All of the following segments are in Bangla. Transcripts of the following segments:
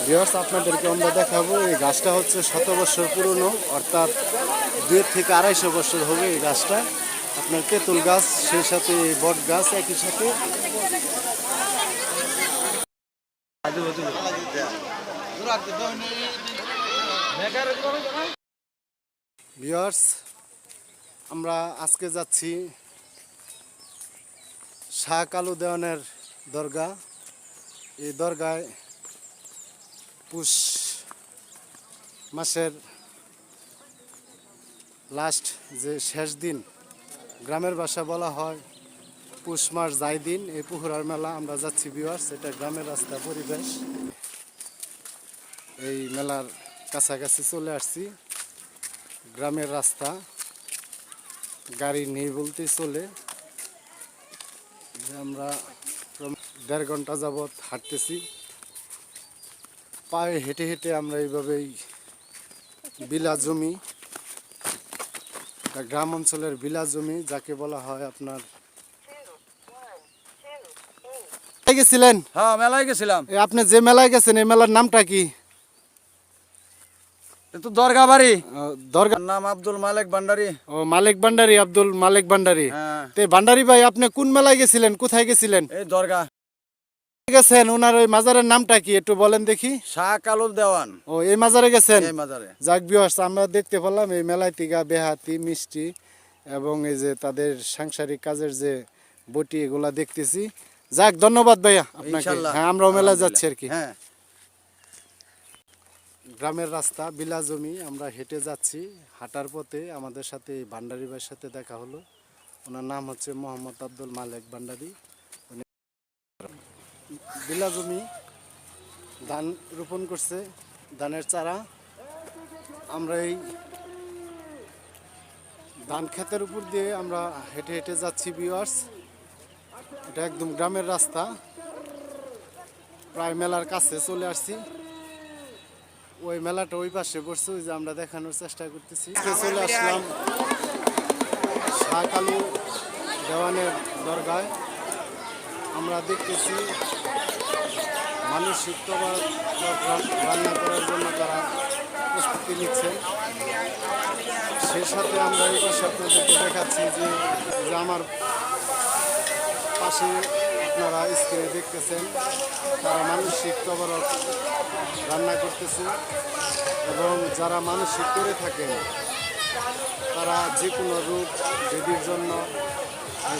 ভিউয়ার্স, আপনাদেরকে আমরা দেখাবো এই গাছটা হচ্ছে 100 বছর পুরনো, অর্থাৎ 2 থেকে 250 বছর হবে এই গাছটা। আপনার তেঁতুল গাছ, সেই সাথে বট গাছ একই সাথে। ভিউয়ার্স, আমরা আজকে যাচ্ছি শাহ কালু দেওয়ানের দরগা। এই দরগায় পুষ মাসের লাস্ট যে শেষ দিন, গ্রামের ভাষা বলা হয় পুষ মাস যায় দিন, এই পুকুরার মেলা আমরা যাচ্ছি ভিউয়ার্স। এটা গ্রামের রাস্তা পরিবেশ। এই মেলার কাছাকাছি চলে আসছি। গ্রামের রাস্তা, গাড়ি নেই বলতে চলে। আমরা 1.5 ঘন্টা যাবৎ হাঁটতেছি, পায়ে হেঁটে হেঁটে আমরা এইভাবেই বিলা জমি, গ্রাম অঞ্চলের বিলা জমি যাকে বলা হয় আপনার। গেছিলেন? হ্যাঁ, মেলায় গেছিলাম। আপনি যে মেলায় গেছেন এই মেলার নামটা কি? তো দরগা বাড়ি। দরগার নাম আব্দুল মালিক ভান্ডারী। ও, মালিক ভান্ডারী, আব্দুল মালিক ভান্ডারী। হ্যাঁ। তো ভান্ডারী ভাই, আপনি কোন মেলায় গেছিলেন, কোথায় গেছিলেন? এই দরগা গেছেন। ওনার ওই মাজারের নামটা কি একটু বলেন দেখি। শাহ কালু দেওয়ান। ও, এই মাজারে গেছেন? এই মাজারে। যাক ভিউয়ার্স, আমরা দেখতে পেলাম এই মেলায় তিগা বেহাতি মিষ্টি এবং এই যে তাদের সাংসারিক কাজের যে বটি, এগুলা দেখতেছি। যাক, ধন্যবাদ ভাইয়া আপনাকে। ইনশাআল্লাহ। হ্যাঁ, আমরাও মেলায় যাচ্ছি আর কি। হ্যাঁ, গ্রামের রাস্তা, বিলা জমি, আমরা হেঁটে যাচ্ছি। হাঁটার পথে আমাদের সাথে এই ভান্ডারী ভাইয়ের সাথে দেখা হলো। ওনার নাম হচ্ছে মোহাম্মদ আব্দুল মালিক ভান্ডারী। উনি বিলা জমি ধান রোপণ করছে, ধানের চারা। আমরা এই ধান ক্ষেতের উপর দিয়ে আমরা হেঁটে হেঁটে যাচ্ছি ভিউয়ার্স। এটা একদম গ্রামের রাস্তা, প্রায় মেলার কাছে চলে আসছি। ওই মেলাটা ওই পাশে পড়ছে, ওই যে আমরা দেখানোর চেষ্টা করতেছি। চলে আসলাম শাহ কালু দেওয়ানের দরগায়। আমরা দেখতেছি মানসিক রান্না করার জন্য তারা প্রস্তুতি নিচ্ছে। সেই সাথে আমরা এই পাশে আপনাদেরকে দেখাচ্ছি যে আমার পাশে আপনারা স্ক্রিনে দেখতেছেন, তারা মানসিক তবরক রান্না করতেছে। এবং যারা মানসিক করে থাকেন তারা যে কোনো রূপ দেবীর জন্য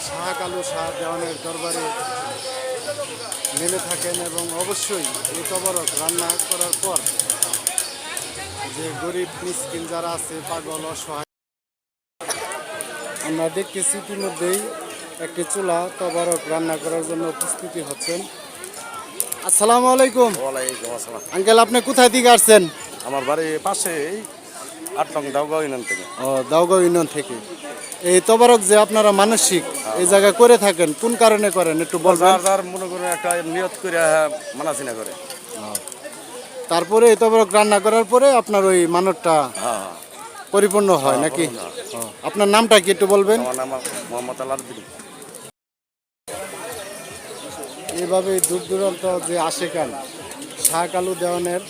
শাহ কালু শাহ দেওয়ানের দরবারে নেমে থাকেন। এবং অবশ্যই এই তবরক রান্না করার পর যে গরিব মিসকিন যারা আছে, পাগল অসহায়, আমরা দেখতেছি ইতিমধ্যেই একটি চুলা তবরক রান্না করার জন্য প্রস্তুতি হচ্ছেন। আসসালামু আলাইকুম। ওয়ালাইকুম আসসালাম। আঙ্কেল, আপনি কোথায় থেকে আসছেন? আমার বাড়ির পাশে 8 নং দাউগাঁও ইউনিয়ন থেকে। ও, দাউগাঁও ইউনিয়ন থেকে। এই তবরক যে আপনারা মানসিক এই জায়গায় করে থাকেন, কোন কারণে করেন একটু বলবেন? যার মনে করে একটা নিয়ত করে মানাচিনা করে। তারপরে এই তবরক রান্না করার পরে আপনার ওই মানতটা হ্যাঁ, পরিপূর্ণ হয় নাকি? আপনার নামটা কি একটু বলবেন? আমার নাম মোহাম্মদ আলাউদ্দিন। এইভাবে দূর দূরান্ত যে আশেকান শাহ কালু দেওয়ানের,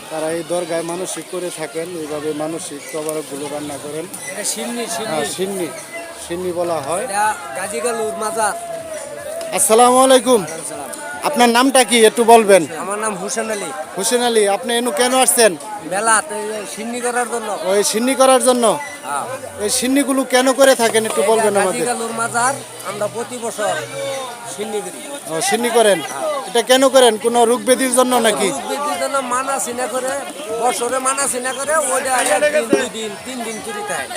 তারা এই দরগায় মানসিক করে থাকেন। এইভাবে মানসিক তবরকগুলো রান্না করেন। সিন্নি সিন্নি বলা হয়। গাজী কালুর মাজার। আসসালামু আলাইকুম। আপনার নামটা কি একটু বলবেন? আমার নাম হুসেন আলী। হোসেন আলী, আপনি এনু কেন আসছেন? বেলা সিন্নি করার জন্য। ওই সিন্নি করার জন্য? এই সিন্নিগুলো কেন করে থাকেন একটু বলবেন গাজী আমাদের? কালুর মাজার, আমরা প্রতি বছর সিন্নি করি। ও, সিন্নি করেন। এটা কেন করেন? কোনো রোগ ব্যাধির জন্য নাকি? রোগীদের জন্য মানা সিনা করে, বছরে মানা সিনা করে, ওইটা 1 দিন 2 দিন 3 দিন চুরি থাকে।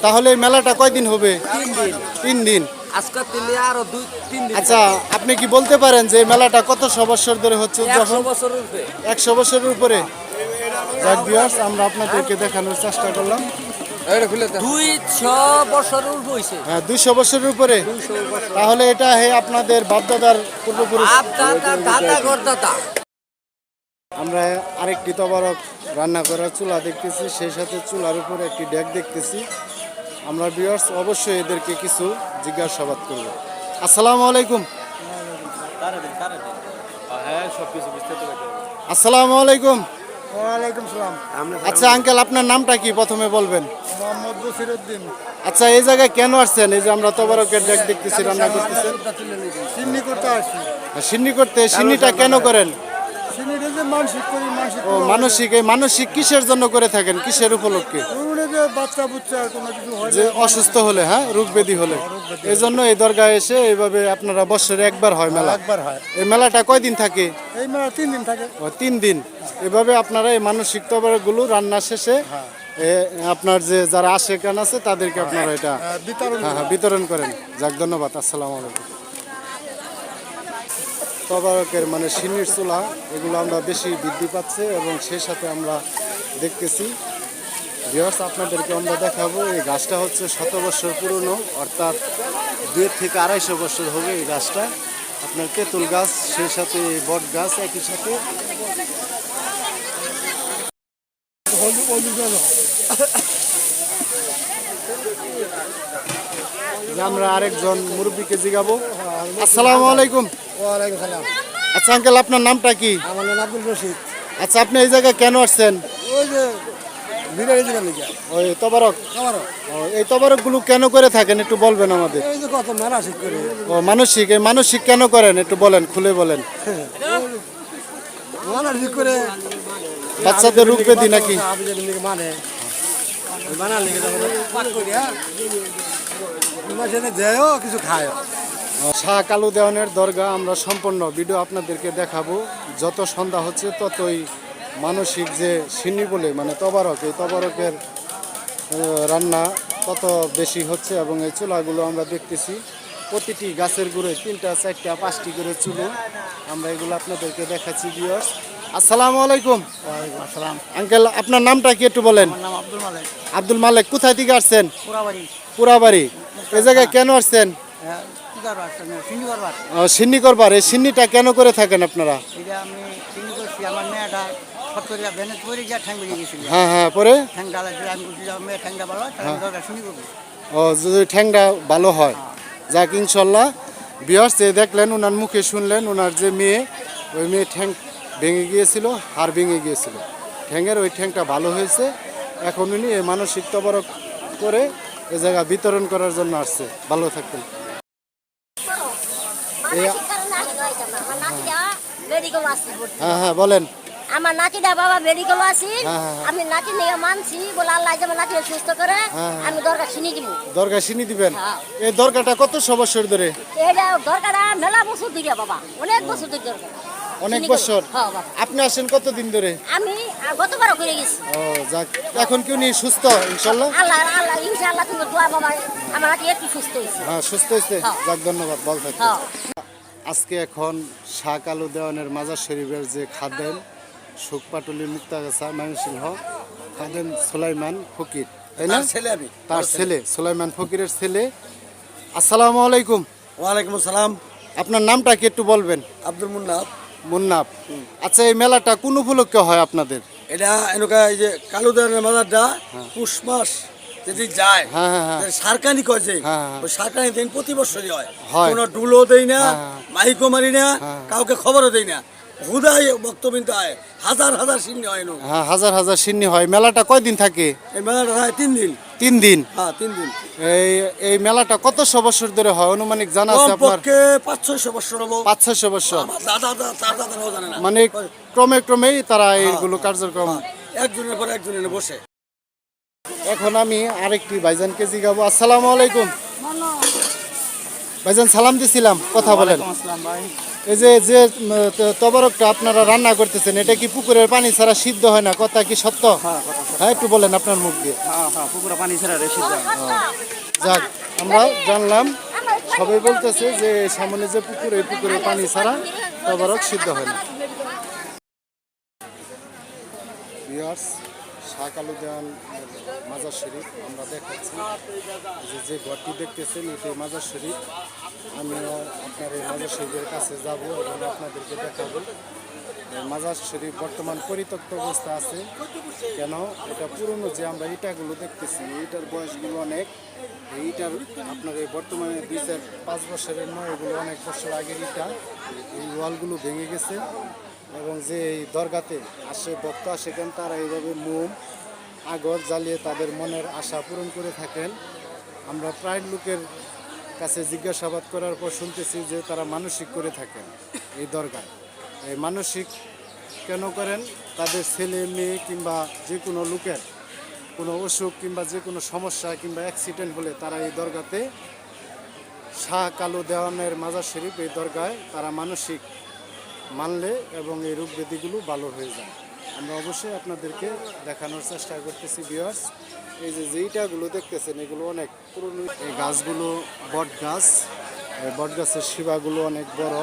তাহলে এই মেলাটা কয়দিন হবে? 3 দিন। 3 দিন। আজকাল দিলে আরো 2-3 দিন। আচ্ছা, আপনি কি বলতে পারেন যে এই মেলাটা কত বছর ধরে হচ্ছে? 100 বছর উঠবে। 100 বছরের উপরে। যাক ভিউয়ার্স, আমরা আপনাদেরকে দেখানোর চেষ্টা করলাম। 200 বছর উঠবে হইছে। হ্যাঁ, 200 বছরের উপরে। তাহলে এটা আপনাদের বাপদাদার পূর্বপুরুষ। দাদা গরদাদা। আমরা আরেকটি তবরক রান্না করার চুলা দেখতেছি, সেই সাথে চুলার উপরে একটি ডেক দেখতেছি। আমরা ভিউয়ার্স অবশ্যই এদেরকে কিছু জিজ্ঞাসাবাদ করব। আসসালামু আলাইকুম। হ্যাঁ, সব কিছু বুঝতে পারছি। আসসালামু আলাইকুম। ওয়ালাইকুম সালাম। আচ্ছা আঙ্কেল, আপনার নামটা কি প্রথমে বলবেন? মোহাম্মদ বসিরউদ্দিন। আচ্ছা, এই জায়গায় কেন আসছেন? এই যে আমরা তবরকের ডেক দেখতেছি রান্না করতেছেন। সিন্নি করতে আসছি। সিন্নি করতে, সিন্নিটা কেন করেন? সিন্নিটা যে মানসিক করি, মানসিক ও মানসিক, এই মানসিক কিসের জন্য করে থাকেন, কিসের উপলক্ষে? ওগুলো যে বাচ্চা বুচ্চা আর কোনো কিছু হয় যে অসুস্থ হলে, হ্যাঁ, রোগ ব্যাধি হলে, এই জন্য এই দরগায় এসে এইভাবে আপনারা বছরে একবার হয় মেলা। একবার হয়। এই মেলাটা কয়দিন থাকে? এই মেলা 3 দিন থাকে। ও 3 দিন। এভাবে আপনারা এই মানসিক তবরকগুলো রান্না শেষে আপনার যে যারা আশেকান আছে তাদেরকে আপনারা এটা বিতরণ করেন। যাক, ধন্যবাদ। আসসালামু আলাইকুম। তবরকের মানে সিন্নির চুলা, এগুলো আমরা বেশি বৃদ্ধি পাচ্ছে এবং সেই সাথে আমরা দেখতেছি ভিউয়ার্স, আপনাদেরকে আমরা দেখাবো এই গাছটা হচ্ছে 100 বছর পুরনো, অর্থাৎ 2 থেকে 250 বছর হবে এই গাছটা। আপনার তেঁতুল গাছ, সেই সাথে বট গাছ একই সাথে। যে আমরা আরেকজন মুরব্বীকে জিগাবো। আসসালামু আলাইকুম। ওয়ালাইকুম সালাম। আচ্ছা আঙ্কেল, আপনার নামটা কি? আমার নাম আব্দুল রশিদ। আচ্ছা, আপনি এই জায়গায় কেন আসছেন? ওই যে বিরিয়ানি দোকান থেকে। ওই তবরক। আমারও ও, এই তবরকগুলো কেন করে থাকেন একটু বলবেন আমাদের? এই যে কত মানসিক করি। ও মানসিক, এই মানসিক কেন করেন একটু বলেন, খুলে বলেন। মানসিক করে বাচ্চাদের রোগ ব্যাধি নাকি? মানে বানার লেগে পাক করি, হ্যাঁ মাসে দেয়ও কিছু খায়। শাহ কালু দেওয়ানের দরগা আমরা সম্পূর্ণ ভিডিও আপনাদেরকে দেখাবো। যত সন্ধ্যা হচ্ছে ততই মানসিক যে সিন্নি বলে মানে তবারক, এই তবারকের রান্না তত বেশি হচ্ছে এবং এই চুলাগুলো আমরা দেখতেছি প্রতিটি গাছের গুঁড়ে 3টা 4টা 5টি করে চুলো। আমরা এগুলো আপনাদেরকে দেখাচ্ছি ভিউয়ার্স। আসসালামু আলাইকুম। ওয়ালাইকুম আসসালাম। আঙ্কেল, আপনার নামটা কি একটু বলেন? আমার নাম আব্দুল মালিক। আব্দুল মালিক, কোথায় থেকে আসছেন? পুরাবাড়ি। পুরাবাড়ি। এই জায়গায় কেন আসছেন? কি করবার সিন্নি করবার। সিন্নি করবার। এই সিন্নিটা কেন করে থাকেন আপনারা? এটা আমি সিন্নি করছি, আমার মেয়েটা ফট করে ভেনে পড়ে গিয়ে ঠ্যাং বেরিয়ে গেছিল। হ্যাঁ হ্যাঁ, পরে ঠ্যাং ডালা দিয়ে আমি বলছি মেয়ে ঠ্যাংটা ভালো হয়, তাহলে আমি দরকার সিন্নি করবো। ও, যদি ঠ্যাংটা ভালো হয়, যাক ইনশাল্লাহ। বিয়ার্স, দেখলেন ওনার মুখে শুনলেন ওনার যে মেয়ে, ওই মেয়ে ঠ্যাং ভেঙে গিয়েছিল, হাড় ভেঙে গিয়েছিল ঠ্যাংয়ের, ওই ঠ্যাংটা ভালো হয়েছে। এখন উনি এই মানসিক তবরক করে এ জায়গা বিতরণ করার জন্য আসছে। ভালো থাকতেন। হ্যাঁ হ্যাঁ, বলেন। আমার নাতিটা বাবা মেডিকেল আছি, হ্যাঁ, হ্যাঁ। আমি নাতি নিয়ে মানছি বলে আল্লাহ যেমন নাতি সুস্থ করে আমি দরকার চিনি দিব। দরগা চিনি দিবেন? হ্যাঁ। এই দরগাটা কত বছর ধরে? এটা দরকার মেলা বছর ধরে বাবা, অনেক বছর ধরে দরকার। অনেক চিনি করবো। বছর? হ্যাঁ বাবা। আপনি আসেন কতদিন ধরে? আমি গতবারও করে গেছি। ও যাক, এখন কি উনি সুস্থ ইনশাল্লাহ? আল্লাহ আল্লাহ ইনশাআল্লাহ তুমি দোয়া বাবা, আমার নাতি একটু সুস্থ হয়েছে। হ্যাঁ, সুস্থ হয়েছে? হ্যাঁ। যাক, ধন্যবাদ, ভালো থাকবেন। হ্যাঁ। আজকে এখন শাহ কালু দেওয়ানের মাজার শরীফের যে খাদেম সুখপাটুলি মুক্তাগাছা ময়মনসিংহ খাদেম সুলাইমান ফকির, তাই না? তার ছেলে সুলাইমান ফকিরের ছেলে। আসসালামু আলাইকুম। ওয়ালাইকুম আসসালাম। আপনার নামটা কি একটু বলবেন? আব্দুল মুন্নাফ। মুন্নাফ। আচ্ছা, এই মেলাটা কোন উপলক্ষে হয় আপনাদের? এটা এনেকা এই যে কালুদানের মাজারটা পুষ মাস যদি যায়, হ্যাঁ হ্যাঁ হ্যাঁ। সারকানি কয় যে হ্যাঁ, হ্যাঁ। ওই সারকানি দিন প্রতি বছরই হয়। হয়। কোনো ডুলও দেই না, হ্যাঁ। মাইকও মারি না, হ্যাঁ। কাউকে খবরও দেই না, হুদাই বক্তব্য হয়। হাজার হাজার সিন্নি হয় না। হ্যাঁ, হাজার হাজার সিন্নি হয়। মেলাটা কয়দিন থাকে? এই মেলাটা হয় 3 দিন। 3 দিন। হ্যাঁ, 3 দিন। এই এই মেলাটা কত বছর ধরে হয় আনুমানিক জানা আছে আপনার? কমপক্ষে 500-600 বছর হবো। 500-600 বছর। আমার দাদা তার দাদারাও জানে না। মানে ক্রমে ক্রমেই তারা এইগুলো কার্যক্রম। একজনের পর একজন এনে বসে। এখন আমি আরেকটি ভাইজানকে জিগাবো। আসসালামু আলাইকুম। ভাইজান, সালাম দিছিলাম, কথা বলেন। এই যে যে তবরকটা আপনারা রান্না করতেছেন, এটা কি পুকুরের পানি ছাড়া সিদ্ধ হয় না? কথা কি সত্য? হ্যাঁ, একটু বলেন আপনার মুখ দিয়ে। পুকুরে পানি ছাড়া রেসি যাক, আমরা জানলাম, সবাই বলতেছে যে সামনে যে পুকুর, এই পুকুরের পানি ছাড়া তবরক সিদ্ধ হয় না। ভিউয়ার্স, শাহ কালু দেওয়ান মাজার শরীফ আমরা দেখাচ্ছি। যে ঘরটি দেখতেছেন এটাই মাজার শরীফ। আমিও আপনার এই মাজার শরীফের কাছে যাব এবং আপনাদেরকে দেখাবো। মাজার শরীফ বর্তমান পরিত্যক্ত অবস্থা আছে। কেন? এটা পুরনো যে আমরা ইটাগুলো দেখতেছি, ইটার বয়সগুলো অনেক। এই ইটার আপনার এই বর্তমানে 2-4-5 বছরের নয়, এগুলো অনেক বছর আগের ইটা। এই ওয়ালগুলো ভেঙে গেছে এবং যে এই দরগাতে আসে ভক্ত আসেন তারা এইভাবে মোম আগর জ্বালিয়ে তাদের মনের আশা পূরণ করে থাকেন। আমরা প্রায় লোকের কাছে জিজ্ঞাসাবাদ করার পর শুনতেছি যে তারা মানসিক করে থাকেন এই দরগায়। এই মানসিক কেন করেন? তাদের ছেলে মেয়ে কিংবা যে কোনো লোকের কোনো অসুখ কিংবা যে কোনো সমস্যা কিংবা অ্যাক্সিডেন্ট হলে তারা এই দরগাতে শাহ কালু দেওয়ানের মাজার শরীফ এই দরগায় তারা মানসিক মানলে এবং এই রোগ ব্যাধিগুলো ভালো হয়ে যায়। আমরা অবশ্যই আপনাদেরকে দেখানোর চেষ্টা করতেছি ভিউয়ার্স। এই যে ইটাগুলো দেখতেছেন এগুলো অনেক পুরনো। এই গাছগুলো বট গাছ, এই বট গাছের শিবাগুলো অনেক বড়।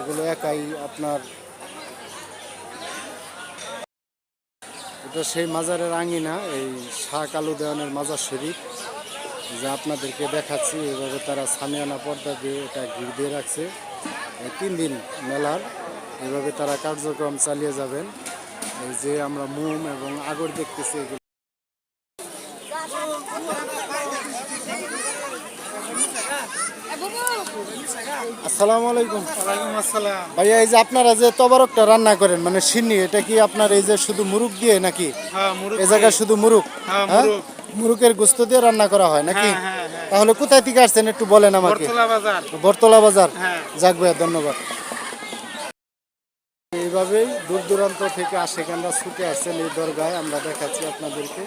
এগুলো একাই আপনার এটা সেই মাজারের আঙিনা, এই শাহ কালু দেওয়ানের মাজার শরীফ যা আপনাদেরকে দেখাচ্ছি। এইভাবে তারা সামিয়ানা পর্দা দিয়ে এটা ঘিরে দিয়ে রাখছে। এই 3 দিন মেলার এইভাবে তারা কার্যক্রম চালিয়ে যাবেন। এই যে আমরা মোম এবং আগর দেখতেছি এগুলো। আসসালামু আলাইকুম। ওয়ালাইকুম আসসালাম। ভাইয়া, এই যে আপনারা যে তবারকটা রান্না করেন মানে সিন্নি, এটা কি আপনার এই যে শুধু মুরুক দিয়ে নাকি? হ্যাঁ, মুরুগ এই জায়গায় শুধু মুরুক? হ্যাঁ, হ্যাঁ? মুরুগ। মুরুকের গোস্ত দিয়ে রান্না করা হয় নাকি? হ্যাঁ, হ্যাঁ, হ্যাঁ। তাহলে কোথায় থেকে আসছেন একটু বলেন আমাকে। বরতলা বাজার। বরতলা বাজার। হ্যাঁ। যাক ভাইয়া, ধন্যবাদ। এইভাবেই দূর দূরান্ত থেকে আশেকানরা ছুটে আসছেন এই দরগায়, আমরা দেখাচ্ছি আপনাদেরকে।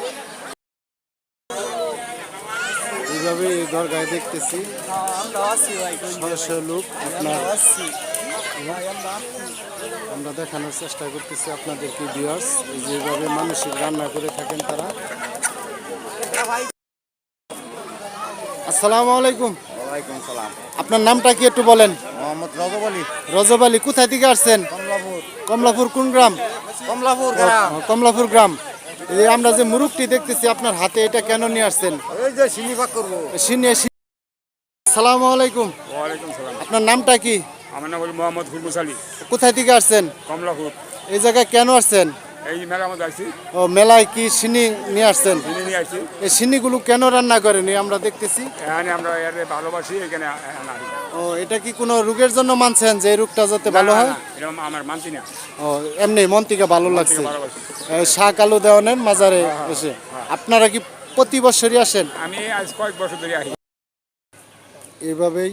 এইভাবে এই দরগায় দেখতেছি শত লোক আপনার আমরা দেখানোর চেষ্টা করতেছি আপনাদেরকে ভিউয়ার্স। এই যেভাবে মানসিক রান্না করে থাকেন তারা। আসসালামু আলাইকুম। ওয়ালাইকুম সালাম। আপনার নামটা কি একটু বলেন? মোহাম্মদ রজব আলী। রজব আলী। কোথায় থেকে আসছেন? কমলাপুর। কমলাপুর কোন গ্রাম? কমলাপুর কমলাপুর গ্রাম। এই আমরা যে মুরুকটি দেখতেছি আপনার হাতে, এটা কেন নিয়ে আসছেন? এই যে চিনি পাক করবো। আসসালামু আলাইকুম। ওয়ালাইকুম সালাম। আপনার নামটা কি? আমার নাম হল মোহাম্মদ হুলমুস আলী। কোথায় থেকে আসছেন? কমলাপুর। এই জায়গায় কেন আসছেন? এই মেলা মধ্যে আসছি, ও, মেলায় কি সিনি নিয়ে আসছেন? চিনি নিয়ে আসছি। এই সিনিগুলো কেন রান্না করেন এই আমরা দেখতেছি? এখানে আমরা এর ভালোবাসি, এখানে আনি। ও, এটা কি কোনো রোগের জন্য মানছেন যে এই রোগটা যাতে ভালো হয়? এরকম আমার মানছি না। ও, এমনি মন থেকে ভালো লাগছে। ভালোবাসি। এই শাহ কালু দেওয়ানের মাজারে এসে আপনারা কি প্রতি বছরই আসেন? আমি আজ কয়েক বছর ধরে আসি। এইভাবেই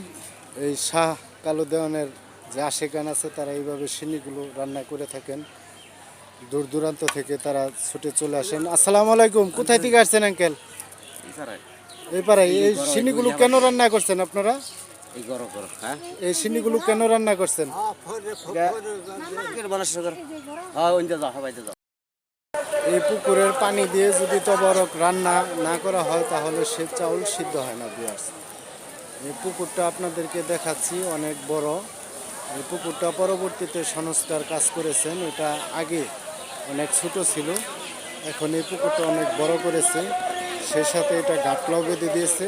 এই শাহ কালু দেওয়ানের যে আশেকান আছে তারা এইভাবে সিনিগুলো রান্না করে থাকেন। দূর দূরান্ত থেকে তারা ছুটে চলে আসেন। আসসালামু আলাইকুম। কোথায় থেকে আসছেন আঙ্কেল? এই পাড়ায়। এই সিনিগুলো কেন রান্না করছেন আপনারা? এই সিনিগুলো কেন রান্না করছেন? এই পুকুরের পানি দিয়ে যদি তবারক রান্না না করা হয় তাহলে সে চাউল সিদ্ধ হয় না ভিউয়ার্স। এই পুকুরটা আপনাদেরকে দেখাচ্ছি, অনেক বড়। এই পুকুরটা পরবর্তীতে সংস্কার কাজ করেছেন। এটা আগে অনেক ছোট ছিল, এখন এই পুকুরটা অনেক বড় করেছে। সেই সাথে এটা গাটলাও বেঁধে দিয়েছে।